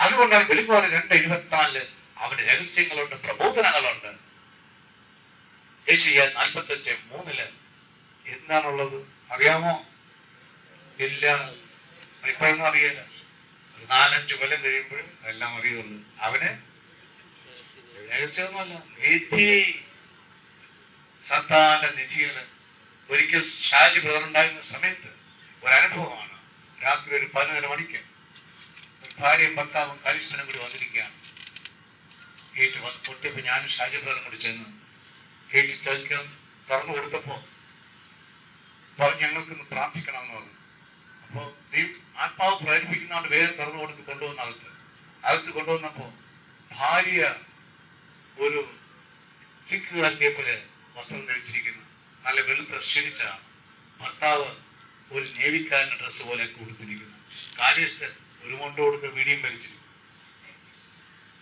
അതുകൊണ്ടാണ് വെളിപ്പാട് 2:24 അവന്റെ രഹസ്യങ്ങളുണ്ട്, പ്രബോധനങ്ങളുണ്ട്. യെശയ്യാ 45:3 എന്താണുള്ളത് അറിയാമോ? ഇല്ല, ഇപ്പോഴൊന്നും അറിയില്ല. 4-5 കൊല്ലം കഴിയുമ്പോഴും എല്ലാം അറിയുള്ളൂ. അവന് രഹസ്യമൊന്നുമല്ല, നിധി, സത്താന്റെ നിധികള്. ഒരിക്കൽ ഷാജി ബ്രദർ ഉണ്ടായിരുന്ന സമയത്ത് ഒരനുഭവമാണ്. രാത്രി ഒരു 11 മണിക്ക് ഭാര്യയും ഭർത്താവും കലിസ്ഥനും കൂടി വന്നിരിക്കുകയാണ്. ഗേറ്റ് വന്ന് പൊട്ടിയപ്പോ ഞാനും ഷാജി ബ്രദറും കൂടി ചെന്ന് ഗേറ്റ് ചോദിക്കാൻ തുറന്നു കൊടുത്തപ്പോ പറഞ്ഞു, ഞങ്ങൾക്കൊന്ന് പ്രാർത്ഥിക്കണമെന്ന് പറഞ്ഞു. അപ്പോ ആത്മാവ് പ്രേരിപ്പിക്കുന്നതുകൊണ്ട് വേഗം തുറന്നു കൊടുത്ത് കൊണ്ടുവന്ന അകത്ത് കൊണ്ടുവന്നപ്പോ ഭാര്യ ഒരു സിഖ് കാട്ടിയപ്പോലെ വസ്ത്രം ധരിച്ചിരിക്കുന്നു, നല്ല വെളുത്ത ക്ഷണിച്ചാണ്. ഭർത്താവ് ഒരു നേവിക്കാരന്റെ ഡ്രസ്സ് പോലെ കൊടുത്തിരിക്കുന്നു. കാര്യസ്ഥൻ ഒരു കൊണ്ട് കൊടുത്ത് വീടിയും വലിച്ചിരിക്കുന്നു.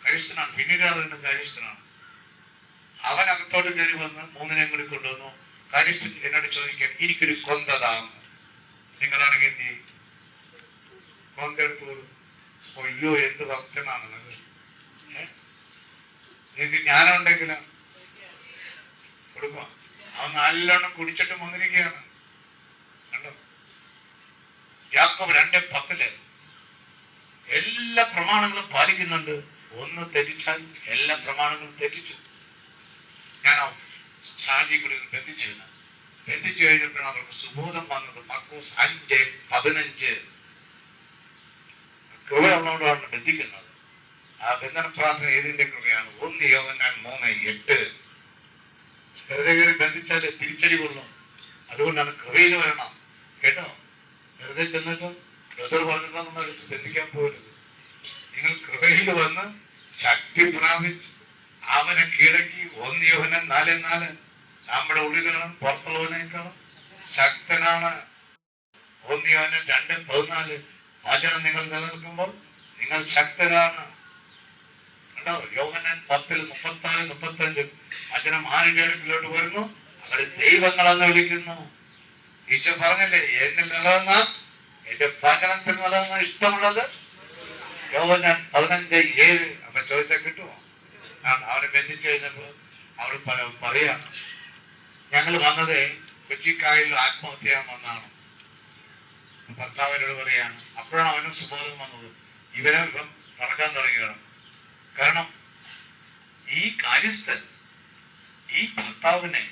കാര്യസ്ഥനാണ്, പിന്നീട് കാര്യസ്ഥനാണ്. അവൻ അകത്തോട്ട് കയറി വന്ന് 3 കൂടി കൊണ്ടുവന്നു. കാര്യസ്ഥൻ എന്നോട് ചോദിക്കാൻ, എനിക്കൊരു കൊന്തതാന്ന്. നിങ്ങളാണെങ്കിൽ എന്ത് ചെയ്യും? കൊന്ത എടുത്തോളൂ. അയ്യോ, എന്ത് ഭക്തനാണ് നിങ്ങൾക്ക് ജ്ഞാനമുണ്ടെങ്കിൽ കൊടുക്കുക. അവൻ നല്ലോണം കുടിച്ചിട്ട് വന്നിരിക്കുകയാണ്. കണ്ടോ? യാക്കോബ് 2:10 എല്ലാ പ്രമാണങ്ങളും പാലിക്കുന്നുണ്ട്. ഒന്ന് തെറ്റിച്ചാൽ എല്ലാ പ്രമാണങ്ങളും തെറ്റിച്ചു. ഞാൻ ഷാജി കൂടി ബന്ധിച്ചു കഴിഞ്ഞപ്പോഴാണ് അവർക്ക് സുബോധം വന്നത്. മർക്കോസ് 5:15 കൃപയുള്ളതുകൊണ്ടാണ് ബന്ധിക്കുന്നത്. ആ ബന്ധന പ്രാർത്ഥന ഏതിന്റെ കൃപയാണ്? 1 യോഹന്നാൻ 3:8. വെറുതെ കയറി ബന്ധിച്ചാല് തിരിച്ചടി കൊള്ളും. അതുകൊണ്ടാണ് കൃപയിൽ വരണം. കേട്ടോ? വെറുതെ ചെന്നിട്ട് ബ്രദർ പറഞ്ഞിട്ടൊന്നും എടുത്ത് ബന്ധിക്കാൻ പോകരുത്. നിങ്ങൾ കൃപയിൽ വന്ന് ശക്തി പ്രാപിച്ച് അവനെ കീഴടക്കി. 1 യോഹന്നാൻ 4:4 നമ്മുടെ ഉള്ളിലാണ് പുറത്തുള്ളവനേക്കാളും ശക്തനാണ്. 1 യോഹന്നാൻ 2:14 വചനം നിങ്ങൾ നിലനിൽക്കുമ്പോൾ നിങ്ങൾ ശക്തനാണ്. കണ്ടോ? യോഹന്നാൻ 10:34-35 വചനം ആരുടെ അടുക്കിലോട്ട് വരുന്നു, അവരെ ദൈവങ്ങളെന്ന് വിളിക്കുന്നു. ഈശോ പറഞ്ഞല്ലേ, എന്നിൽ നിലനിന്ന എന്റെ വചനത്തിൽ നിലനിന്ന ഇഷ്ടമുള്ളത്. യോഹന്നാൻ 15:7. അപ്പൊ ചോദിച്ചാൽ കിട്ടുമോ? അവനെ ബന്ധിച്ചു കഴിഞ്ഞപ്പോ അവൾ പറയാണ്, ഞങ്ങൾ വന്നത് കൊച്ചിക്കായലിൽ ആത്മഹത്യ ചെയ്യാൻ വന്നാണ്. ഭർത്താവിനോട് പറയാണ്. അപ്പോഴാണ് അവനും സുബോധം വന്നത്. ഇവനെ ഇപ്പം നടക്കാൻ തുടങ്ങിയാണ്. കാരണം ഈ കാര്യസ്ഥൻ ഈ ഭർത്താവിനെ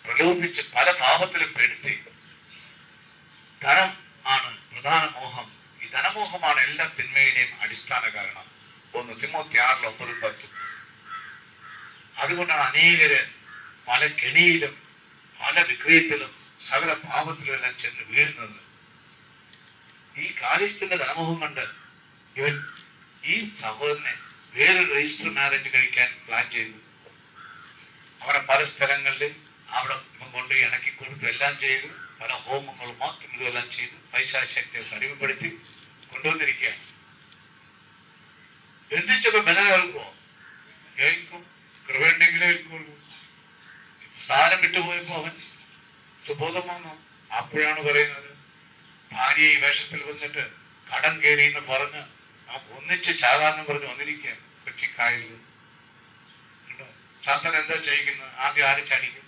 പ്രലോഭിച്ച് പല പാപത്തിലും പെടുത്തി. ധനം ആണ് പ്രധാന മോഹം. ഈ ധനമോഹമാണ് എല്ലാ തിന്മയുടെയും അടിസ്ഥാന കാരണം. 1 തിമോത്തി 6:9. അതുകൊണ്ടാണ് അനേകര് പല കെണിയിലും പല വിക്രയത്തിലും സകല പാപത്തിലും എല്ലാം ചെന്ന് വീഴുന്നത്. ഈ കാര്യസ്ഥന്റെ ധനമോഹം കൊണ്ട് ഇവൻ ഈ സഹോദരനെ വേറൊരു രജിസ്റ്റർ മാരേജ് കഴിക്കാൻ പ്ലാൻ ചെയ്തു. അവിടെ പല സ്ഥലങ്ങളിലും അവിടെ ഇവൻ കൊണ്ട് ഇണക്കി കൊടുത്തു, എല്ലാം ചെയ്തു. പല ഹോമങ്ങളും മാത്രം ഇതെല്ലാം ചെയ്തു പൈശാചികത്തെ അടിമപ്പെടുത്തി കൊണ്ടുവന്നിരിക്കുകയാണ്. ബന്ധിച്ചപ്പോ ബല കേൾക്കുമോ? കേൾക്കും. കൃപയുണ്ടെങ്കിലേ കേൾക്കുള്ളൂ. സ്ഥാനം വിട്ടുപോയപ്പോ അവൻ സുബോധം വന്നു. അപ്പോഴാണ് പറയുന്നത്, ഭാര്യ ഈ വേഷത്തിൽ വന്നിട്ട് കടം കയറി എന്ന് പറഞ്ഞ് നമുക്ക് ഒന്നിച്ച് ചാകാന്ന് പറഞ്ഞ് വന്നിരിക്കുക കൊച്ചിക്കായലിൽ. സാത്താൻ എന്താ ചെയ്യിക്കുന്നത്? ആദ്യം ആരെ ചാടിക്കും?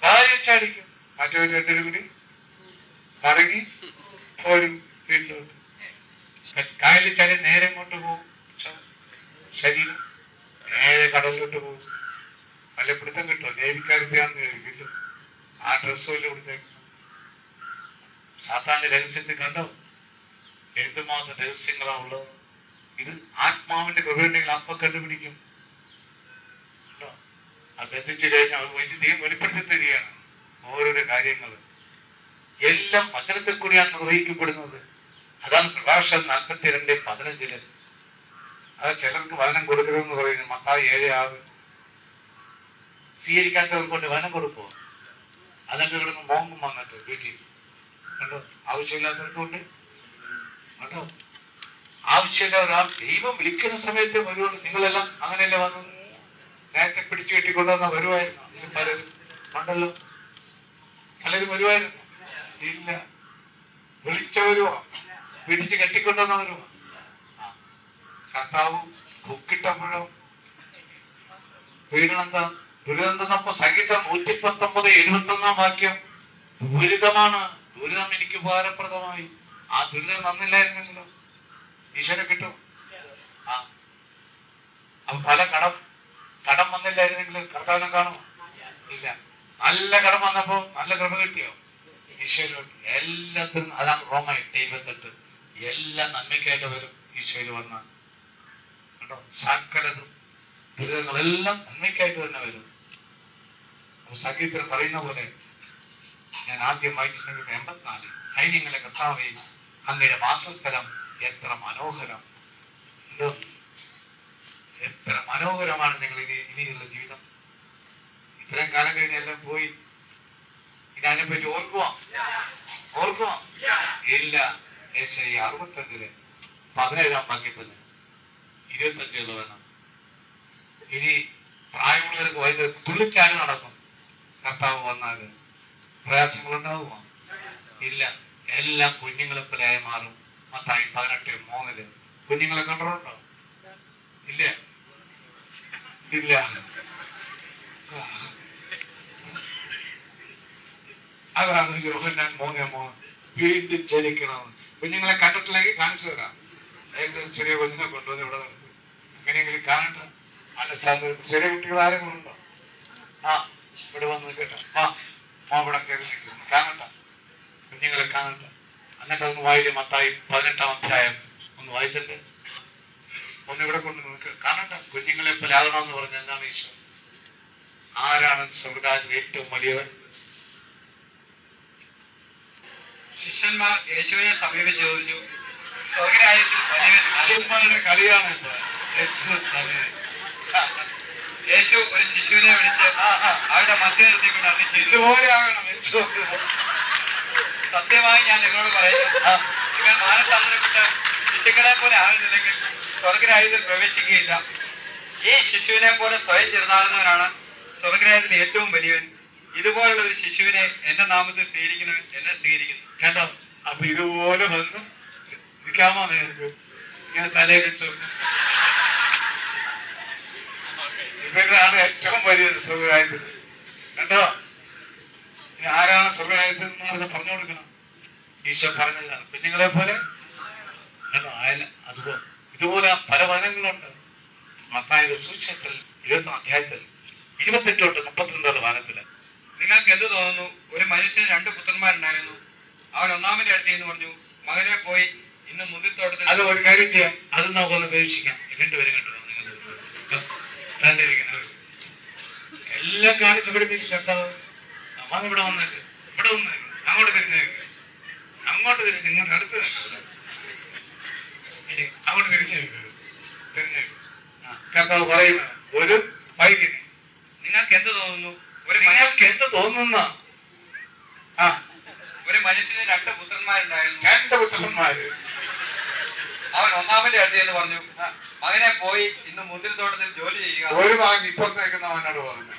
ഭാര്യ ചാടിക്കും. മറ്റൊരു 2 കൂടി കറങ്ങി പോരും വീട്ടിലോട്ട്. കായലിൽ ചാടി നേരെ ഇങ്ങോട്ട് പോകും. ശരീരം നേരെ കടലിലോട്ട് പോകും. വല്ല പിടുത്തം കിട്ടുമോ? ദേവിക്കാരുത്തിയാന്ന് കിട്ടും. ആ ഡ്രസ്സും കൊടുത്തേക്കും. സാത്താന്റെ രഹസ്യത്തിൽ കണ്ടോ എന്തുമാത്രം രഹസ്യങ്ങളാ ഉള്ളത്. ഇത് ആത്മാവിന്റെ കൃപയുണ്ടെങ്കിൽ അപ്പം കണ്ടുപിടിക്കും. അത് ബന്ധിച്ചു കഴിഞ്ഞാൽ വലിയ വെളിപ്പെടുത്തി തരികയാണ്. ഓരോരോ കാര്യങ്ങൾ എല്ലാം വചനത്തിൽ കൂടിയാണ് നിർവഹിക്കപ്പെടുന്നത്. അതാണ് പ്രഭാഷണം 42:15. അത് ചിലർക്ക് വചനം കൊടുക്കരുതെന്ന് പറയുന്നു. മത്തായി 7:6. സ്വീകരിക്കാത്തവർക്ക് കൊണ്ട് വചനം കൊടുക്കുമോ? അതൊക്കെ കിടന്ന് മോങ്ങും വന്നിട്ട് വീട്ടിൽ. കണ്ടോ? ആവശ്യമില്ലാത്തവർക്കുണ്ട്. കണ്ടോ? ആവശ്യമില്ല ഒരാൾ ദൈവം വിളിക്കുന്ന സമയത്ത് വരുവുള്ളൂ. നിങ്ങളെല്ലാം അങ്ങനെയല്ലേ വന്നത്? നേരത്തെ പിടിച്ചു കെട്ടിക്കൊണ്ടുവന്ന വരുമായിരുന്നു. പലരും ഉണ്ടല്ലോ, പലരും വരുമായിരുന്നു. ഇല്ല, വിളിച്ച വരുവാ. പിടിച്ച് കെട്ടിക്കൊണ്ടുവന്നവരും. കർത്താവ് കുക്കിട്ടപ്പോഴോ പീഡനം ദുരിതം. സംഗീതം 119:71 വാക്യം, ദുരിതമാണ്, ദുരിതം എനിക്ക് ഉപകാരപ്രദമായി. ആ ദുരിതം നന്നില്ലായിരുന്നെങ്കിലോ ഈശ്വരനെ കിട്ടും. പല കടം വന്നില്ലായിരുന്നെങ്കിൽ കർത്താവിനെ കാണുമോ? ഇല്ല. നല്ല കടം വന്നപ്പോ നല്ല കൃപ കിട്ടിയോ? ഈശോയിൽ എല്ലാത്തിനും. അതാണ് റോമൻ 28. എല്ലാം നന്മയ്ക്കായിട്ട് വരും ഈശോയിൽ വന്ന കേട്ടോ. സകലതും ദുരിതങ്ങളെല്ലാം നന്മയ്ക്കായിട്ട് തന്നെ വരും. സംഗീതത്തിൽ പറയുന്ന പോലെ, ഞാൻ ആദ്യം വായിച്ച സംഗീതം 84, സൈന്യങ്ങളെ കർത്താവേ അങ്ങയുടെ വാസസ്ഥലം എത്ര മനോഹരം, എത്ര മനോഹരമാണ് നിങ്ങൾ ഇനിയുള്ള ജീവിതം. ഇത്രയും കാലം കഴിഞ്ഞ് എല്ലാം പോയി. ഇതിനെപ്പറ്റി ഓർക്കുവാ ഇല്ല. യെശയ്യാ 65:17 വാക്യത്തിന് 25 വേണം. ഇനി പ്രായമുള്ളവർക്ക് വൈദ്യുതി തുള്ളിച്ചാലും നടക്കും. കർത്താവ് വന്നാല് പ്രയാസങ്ങളുണ്ടാവുമോ? ഇല്ല. എല്ലാം കുഞ്ഞുങ്ങളെ പോലെയായി മാറും. മത്തായി 18:3 കുഞ്ഞുങ്ങളെ കണ്ടിട്ടുണ്ടോ? ഇല്ല. അതാണ് യോഹന്നാൻ 3:3 വീണ്ടും ജനിക്കണം. കുഞ്ഞുങ്ങളെ കണ്ടിട്ടില്ലെങ്കിൽ കാണിച്ചു തരാം. ഏറ്റവും ചെറിയ കുഞ്ഞിനെ കൊണ്ടുവന്ന് ഇവിടെ നിർത്തി അങ്ങനെയെങ്കിലും കാണട്ടെ. ചെറിയ കുട്ടികൾ ആരെങ്കിലും ഉണ്ടോ? ഇവിടെ വന്ന് കേട്ടോ. ഇവിടെ കയറി നിൽക്കുന്നു. കാണട്ടെ, കുഞ്ഞുങ്ങളെ കാണട്ടെ. എന്നിട്ട് ഒന്ന് വായിക്കും. മത്തായി 18 ഒന്ന് വായിച്ചിട്ട് ഒന്നിവിടെ കൊണ്ട് നിൽക്കുക. കാണട്ടെ, കുഞ്ഞുങ്ങളെ പോലെ ആകണമെന്ന് പറഞ്ഞ എന്താണ് ഈശോ? ആരാണ് സ്വർഗ്ഗരാജ്യത്തിൽ ഏറ്റവും വലിയവൻ? ശിഷ്യന്മാർ യേശുവിനെ സമീപിച്ച് ചോദിച്ചു, സ്വർഗ്ഗരാജ്യത്തിൽ ശിഷ്യന്മാരുടെ കളിയാണ്. യേശു ഒരു ശിശുവിനെ വിളിച്ച് അവരുടെ മധ്യ നിർത്തിക്കൊണ്ട് അറിയിച്ചു, സത്യമായി ഞാൻ നിങ്ങളോട് പറയുന്നു, നിങ്ങൾ മാനസാന്തരപ്പെട്ട് ശിശുക്കളെ പോലെ ആകുന്നില്ലെങ്കിൽ സ്വർഗ്ഗരാജ്യത്തിൽ പ്രവേശിക്കുകയില്ല. ഈ ശിശുവിനെ പോലെ സ്വയം ചെറുതാകുന്നവനാണ് സ്വർഗ്ഗരാജ്യത്തിൽ ഏറ്റവും വലിയവൻ. ഇതുപോലുള്ള ഒരു ശിശുവിനെ എന്റെ നാമത്തിൽ സ്വീകരിക്കുന്നവൻ എന്നെ സ്വീകരിക്കുന്നു. കേട്ടോ? അപ്പൊ ഇതുപോലെ വന്ന് നിൽക്കാമോ? നിങ്ങൾക്ക് ഇങ്ങനെ തലയിൽ വെച്ചു. ഇവരാണ് ഏറ്റവും വലിയത് സ്വർഗ്ഗരാജ്യത്തിൽ. കണ്ടോ? ആരാണ് സ്വർഗ്ഗരാജ്യത്തിൽ എന്ന് പറഞ്ഞു കൊടുക്കണം. ഈശോ പറഞ്ഞതാണ് കുഞ്ഞുങ്ങളെ പോലെ. അതുപോലെ ഇതുപോലെ പല വചനങ്ങളുണ്ട്. മത്തായിയുടെ സുവിശേഷത്തിൽ 20 അധ്യായത്തിൽ 28-32 വാക്യത്തില്, നിങ്ങൾക്ക് എന്ത് തോന്നുന്നു? ഒരു മനുഷ്യന് 2 പുത്രന്മാരുണ്ടായിരുന്നു. അവൻ ഒന്നാമന്റെ അടുത്ത് എന്ന് പറഞ്ഞു, മകനെ പോയി ഇന്ന് മുന്തിരിത്തോട്ടത്തിൽ. അത് ഒരു കാര്യം ചെയ്യാം, അത് നമുക്കൊന്ന് ഉപേക്ഷിക്കാം. രണ്ടുപേരും കണ്ടു എല്ലാം കാണിച്ച് പഠിപ്പിച്ചിട്ടുണ്ടോ? അമ്മ ഇവിടെ വന്നിട്ട് ഇവിടെ വന്ന് അങ്ങോട്ട് തിരിഞ്ഞേക്ക്, അങ്ങോട്ട് തിരിഞ്ഞ് ഇങ്ങോട്ട് അടുത്ത് അങ്ങോട്ട് തിരിഞ്ഞേക്ക്. കർത്താവ് പറയുന്ന ഒരു വൈകിന് നിങ്ങൾക്ക് എന്ത് തോന്നുന്നു? നിങ്ങൾക്ക് എന്ത് തോന്നുന്ന? ഒരു മനുഷ്യന് 2 പുത്രന്മാരുണ്ടായിരുന്നു. 2 പുത്രന്മാര്. അവൻ ഒന്നാമന്റെ അടുത്ത് എന്ന് പറഞ്ഞു, മകനെ പോയി ഇന്ന് മുന്തിരിത്തോട്ടത്തിൽ ജോലി ചെയ്യുക. ഒരു മകൻ ഇപ്പുറത്തേക്കുന്ന അവനോട് പറഞ്ഞു,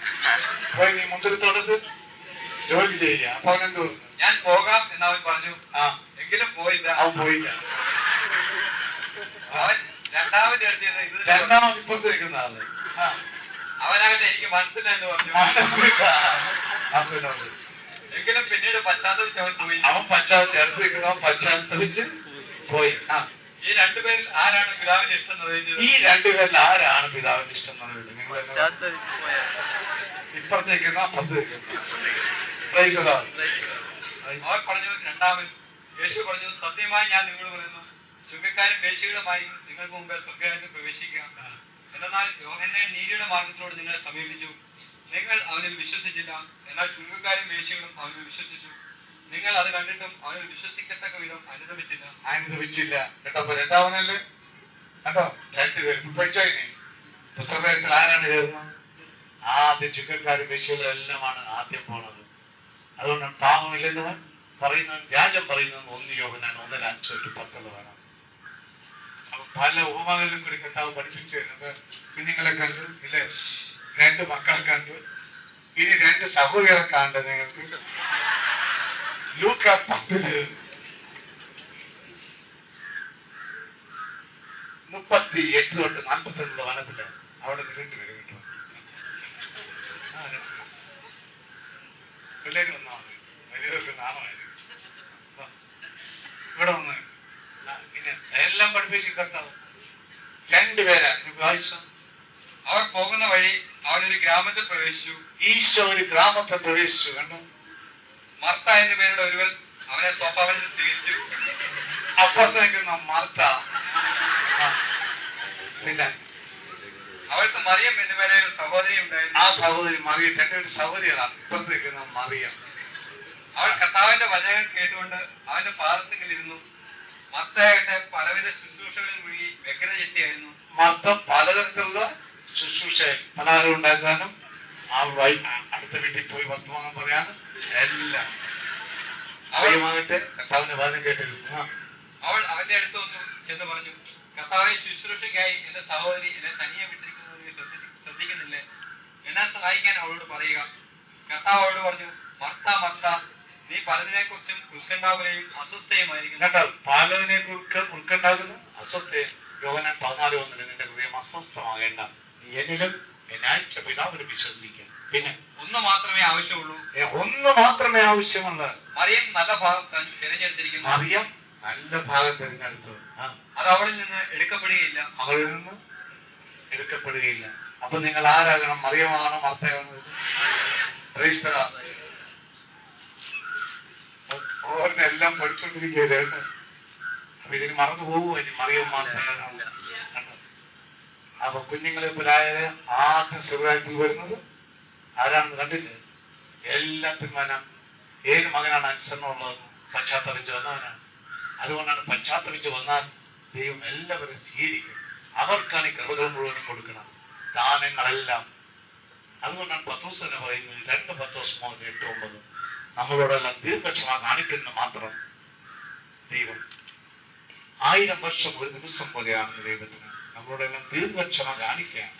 പോയി നീ മുന്തിരിത്തോട്ടത്തിൽ ജോലി ചെയ്യുക. അപ്പൊ അവനെന്ത് പറഞ്ഞു? ഞാൻ പോകാം എന്ന് അവൻ പറഞ്ഞു. എങ്കിലും പോയില്ല. അവൻ പോയില്ല. അവൻ രണ്ടാമന്റെ അടുത്ത് രണ്ടാമത് ഇപ്പുറത്തേക്കുന്ന ആള് അവനാകട്ടെ എനിക്ക് മനസ്സിലെന്ന് പറഞ്ഞു. എങ്കിലും പിന്നീട് പശ്ചാത്തപിച്ച് അവൻ പോയി. അവൻ പശ്ചാത്തപിച്ച് പോയി. ഈ 2 പേരിൽ ആരാണ് പിതാവിന്റെ ഇഷ്ടം നിറവേറ്റിയത്? ഈ 2 പേരിൽ ആരാണ് പിതാവിന്റെ ഇഷ്ടം നിറവേറ്റത്? നിങ്ങൾ ഇപ്പുറത്തേക്കുന്ന അപ്പുറത്തേക്കുന്ന. അവർ പറഞ്ഞു രണ്ടാമൻ. യേശു പറഞ്ഞു, സത്യമായി ഞാൻ നിങ്ങളോട് പറയുന്നു, ചുങ്കക്കാരും വേശ്യകളുമായി നിങ്ങൾക്ക് മുമ്പേ സ്വർഗ്ഗരാജ്യത്തിൽ പ്രവേശിക്കാം. എന്നാൽ യോഹന്നാൻ നീതിയുടെ മാർഗത്തിലൂടെ നിങ്ങളെ സമീപിച്ചു, നിങ്ങൾ അവനിൽ വിശ്വസിച്ചില്ല. എന്നാൽ ചുങ്കക്കാരും വേശ്യകളും അവനിൽ വിശ്വസിച്ചു. നിങ്ങൾ അത് കണ്ടിട്ടും അവനിൽ വിശ്വസിക്കത്തക്ക വിധം അനുഭവിച്ചില്ല. കേട്ടോ? രണ്ടാമനല്ലേ? കേട്ടോ? 2 പേര് പഠിച്ചോ? ഇനി പുസ്തകത്തിൽ ആരാണ് കയറുന്നത്? ആദ്യം ചുങ്കക്കാരും വേശ്യകളും എല്ലാമാണ് ആദ്യം പോണത്. അതുകൊണ്ടാണ് പാപമില്ലെന്നവൻ പറയുന്നത്, വ്യാജം പറയുന്നത് 1 യോഹന്നാൻ 1:5-10 വേണം. അപ്പൊ പല ഉപമകളിലും കൂടി കർത്താവ് പഠിപ്പിച്ചു തരുന്നത്. കുഞ്ഞുങ്ങളെ കണ്ടു ഇല്ലേ? 2 മക്കളെ കണ്ടു. ഇനി 2 സഹോദരരെ കണ്ട് നിങ്ങൾക്ക് ലൂക്ക 10 38 തൊട്ട് 42 വനത്തില് അവിടെ നിന്ന് 2 പേര് കിട്ടും. പിള്ളേര് വന്നാൽ മതി, വലിയവർക്ക് നാമമായിരുന്നു. ഇവിടെ വന്ന് പിന്നെ എല്ലാം പഠിപ്പിച്ച് കർത്താവ് 2 പേരാ വായിച്ചു. അവർ പോകുന്ന വഴി അവനൊരു ഗ്രാമത്തിൽ പ്രവേശിച്ചു. ഈശോ ഒരു ഗ്രാമത്തിൽ പ്രവേശിച്ചു. കണ്ടു, മർത്ത എന്ന പേരുടെ ഒരുവൻ അവനെ സ്വഭാവത്തിൽ സ്വീകരിച്ചു. അപ്പുറത്തേക്കുന്ന മർത്ത, പിന്നെ അവൾക്ക് മറിയം എന്ന പേരെ ഒരു സഹോദരി ഉണ്ടായിരുന്നു. ആ സഹോദരി മറിയം, 2 സഹോദരികളാണ്. ഇപ്പുറത്തേക്കുന്ന മറിയം. അവൾ കർത്താവിന്റെ വചനങ്ങൾ കേട്ടുകൊണ്ട് അവന്റെ പാദത്തിൽ ഇരുന്നു. മർത്തയായിട്ട് പലവിധ ശുശ്രൂഷകളിൽ മുഴുകി വ്യഗ്രചിത്തയായിരുന്നു. മർത്ത പലതരത്തിലുള്ള ശുശ്രൂഷ, പലഹാരം ഉണ്ടാക്കാനും അടുത്ത വീട്ടിൽ പോയി വർത്തമാനം പറയാനും എല്ലാം അവളുമാകട്ടെ കർത്താവിന്റെ വാദം കേട്ടിരുന്നു. അവൾ അവന്റെ അടുത്ത് വന്നു ചെന്ന് പറഞ്ഞു, കർത്താവെ, ശുശ്രൂഷയ്ക്കായി എന്റെ സഹോദരി എന്നെ തനിയെ വിട്ടിരിക്കുന്നത് ശ്രദ്ധിക്കുന്നില്ലേ? എന്നെ സഹായിക്കാൻ അവളോട് പറയുക. കർത്താവ് അവളോട് പറഞ്ഞു, മർത്ത മർത്ത, നീ പലതിനെ കുറിച്ചും ഉത്കണ്ഠാകുലയും അസ്വസ്ഥയുമായിരിക്കും. കേട്ടോ, പലതിനെ കുറിച്ച് ഉത്കണ്ഠാകുന്നു, അസ്വസ്ഥയും. യോഹന്നാൻ 14:1 നിന്റെ ഹൃദയം അസ്വസ്ഥമാകേണ്ട, നീ എന്നിലും എന്നെ അയച്ച പിതാവിലും വിശ്വസിക്കും. പിന്നെ ഒന്ന് മാത്രമേ ആവശ്യമുള്ളൂ. ഒന്ന് മാത്രമേ ആവശ്യമുള്ളൂ. മറിയം നല്ല ഭാഗം തിരഞ്ഞെടുത്തിരിക്കുന്നു. മറിയം നല്ല ഭാഗം തിരഞ്ഞെടുത്തു. അത് അവളിൽ നിന്ന് എടുക്കപ്പെടുകയില്ല. അവളിൽ നിന്ന് എടുക്കപ്പെടുകയില്ല. അപ്പൊ നിങ്ങൾ ആരാകണം? മറിയമാണോ മർത്തയാണോ? ഓരെല്ലാം പഠിച്ചുകൊണ്ടിരിക്കുകയാണ്. അപ്പൊ ഇതിന് മറന്നു പോകുമോ? ഇനി മറിയം മർത്തയാണോ? അപ്പൊ കുഞ്ഞുങ്ങളെ പോലായത് ആദ്യം ചെറുതായിട്ട് വരുന്നത് ആരാണെന്ന് കണ്ടില്ലേ? എല്ലാത്തിനും മനം. ഏത് മകനാണ് അനുസരണമുള്ളത്? പശ്ചാത്തപിച്ച് വന്നവനാണ്. അതുകൊണ്ടാണ് പശ്ചാത്തപിച്ച് വന്നാൽ ദൈവം എല്ലാവരും സ്വീകരിക്കും. അവർക്കാണ് ഈ കൃപകൾ മുഴുവനും കൊടുക്കണം, ദാനങ്ങളെല്ലാം. അതുകൊണ്ടാണ് പത്രോസ് തന്നെ പറയുന്നത്, 2 പത്രോസ് 3:8-9 നമ്മളോടെല്ലാം ദീർഘക്ഷമ കാണിക്കുന്ന മാത്രം ദൈവം 1000 വർഷം ഒരു ദിവസം പോലെയാണ് ദൈവത്തിന്. നമ്മളോടെല്ലാം ദീർഘക്ഷമ കാണിക്കുകയാണ്.